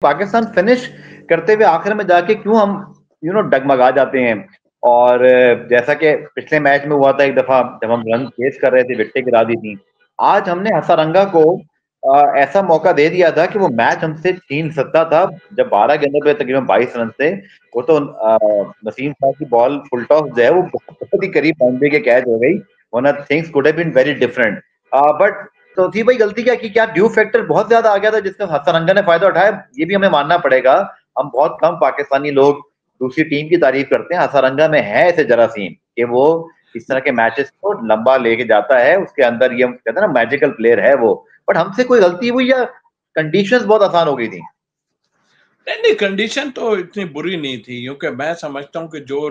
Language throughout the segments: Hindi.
पाकिस्तान फिनिश करते हुए आखिर में जाके क्यों हम डगमगा जाते हैं। और जैसा कि पिछले मैच में हुआ था एक दफा जब हम रन चेज कर रहे थे, विकेटें गिरा दी थी। आज हमने हसारंगा को ऐसा मौका दे दिया था कि वो मैच हमसे छीन सकता था। जब 12 गेंदों पे तकरीबन 22 रन थे, वो तो नसीम साहब की बॉल फुल टॉस जो है वो बहुत ही करीब बाउंड्री के कैच हो गई, वरना things could have been very different. But तो थी भाई गलती क्या की, क्या ड्यू फैक्टर बहुत ज्यादा आ गया था जिसका हसरंगा ने फायदा उठाया, ये भी हमें मानना पड़ेगा। हम बहुत कम पाकिस्तानी लोग दूसरी टीम की तारीफ करते हैं, हसरंगा में है ऐसे जरासीम कि वो इस तरह के मैचेस को लंबा लेके जाता है, उसके अंदर ये कहते हैं ना मैजिकल प्लेयर है वो। बट हमसे कोई गलती हुई या कंडीशंस बहुत आसान हो गई थी? नहीं नहीं, कंडीशन तो इतनी बुरी नहीं थी, क्योंकि मैं समझता हूँ कि जो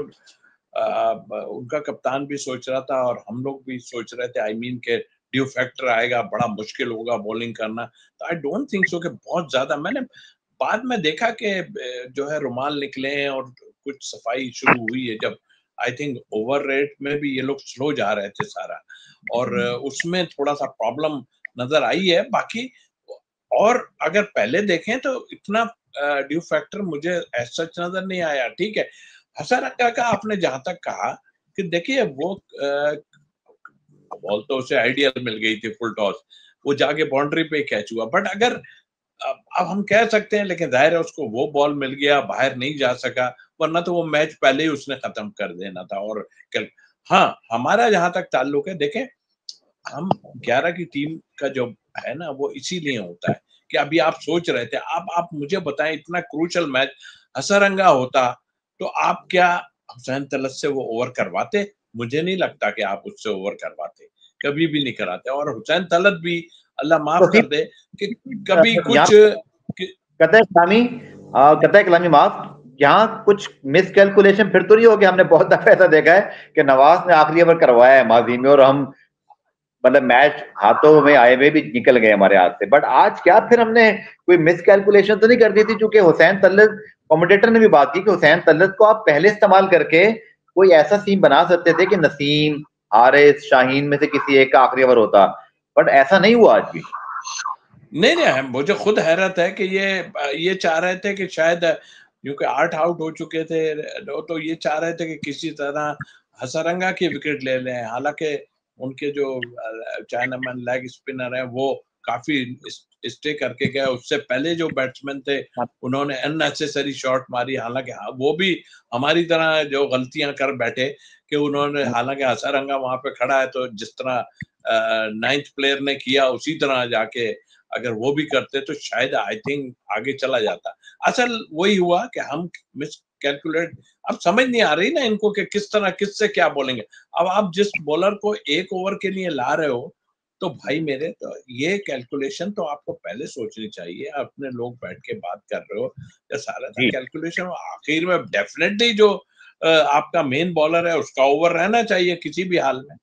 उनका कप्तान भी सोच रहा था और हम लोग भी सोच रहे थे, आई मीन के ड्यू फैक्टर आएगा, बड़ा मुश्किल होगा बॉलिंग करना। तो आई डोंट थिंक सो कि बहुत ज्यादा। मैंने बाद में देखा कि जो है रुमाल निकले हैं और कुछ सफाई शुरू हुई है, जब आई थिंक ओवर रेट में भी ये लोग स्लो जा रहे थे सारा, और उसमें थोड़ा सा प्रॉब्लम नजर आई है। बाकी और अगर पहले देखें तो इतना ड्यू फैक्टर मुझे एज सच नजर नहीं आया। ठीक है, हसरंगा का आपने जहां तक कहा कि देखिए वो बॉल तो उसे आइडियल मिल गई थी, फुल टॉस, वो जाके बाउंड्री पे कैच हुआ। बट अगर अब हम कह सकते हैं, लेकिन जाहिर है उसको वो बॉल मिल गया, बाहर नहीं जा सका, वरना तो वो मैच पहले ही उसने खत्म कर देना था। और कल हाँ, हमारा जहां तक ताल्लुक है, देखें हम 11 की टीम का जो है ना, वो इसीलिए होता है कि अभी आप सोच रहे थे, आप मुझे बताएं, इतना क्रूशल मैच हसरंगा होता तो आप क्या हुसैन तलत से वो ओवर करवाते? मुझे नहीं लगता कि आप उससे ओवर करवाते, कभी भी नहीं कराते। और हुसैन तलत भी अल्लाह माफ कर दे कि कभी यहाँ कुछ कतई कलामी माफ, यहाँ कुछ मिसकैलकुलेशन फिर तो नहीं हो गया? हमने बहुत दफा ऐसा देखा है कि नवाज ने आखिरी ओवर करवाया है माजी में और हम मतलब मैच हाथों में आए हुए भी निकल गए हमारे हाथ से। बट आज क्या फिर हमने कोई मिसकैलकुलेशन तो नहीं कर दी थी? चूंकि हुसैन तल्लत, कमेंटेटर ने भी बात की कि हुसैन तल्लत को आप पहले इस्तेमाल करके कोई ऐसा सीन बना सकते थे कि नसीम, हारिस, शाहीन में से किसी एक का आखिरी ओवर होता, बट ऐसा नहीं हुआ आज भी। नहीं नहीं, मुझे खुद हैरत है कि ये चाह रहे थे कि शायद, क्योंकि 8 आउट हो चुके थे, तो ये चाह रहे थे कि किसी तरह हसरंगा की विकेट ले लें। हालांकि उनके जो चाइनामैन लेग स्पिनर है वो काफी स्टे करके गए, उससे पहले जो बैट्समैन थे उन्होंने अननेसेसरी शॉट मारी। हालांकि वो भी हमारी तरह जो गलतियां कर बैठे कि उन्होंने, हालांकि हसरंगा वहां पे खड़ा है, तो जिस तरह 9th प्लेयर ने किया उसी तरह जाके अगर वो भी करते तो शायद आई थिंक आगे चला जाता। असल वही हुआ कि हम मिस कैलकुलेट, अब समझ नहीं आ रही ना इनको कि किस तरह किससे क्या बोलेंगे। अब आप जिस बॉलर को 1 ओवर के लिए ला रहे हो, तो भाई मेरे, तो ये कैलकुलेशन तो आपको पहले सोचनी चाहिए। अपने लोग बैठ के बात कर रहे हो, या सारा था जी। कैलकुलेशन, आखिर में डेफिनेटली जो आपका मेन बॉलर है उसका ओवर रहना चाहिए किसी भी हाल में।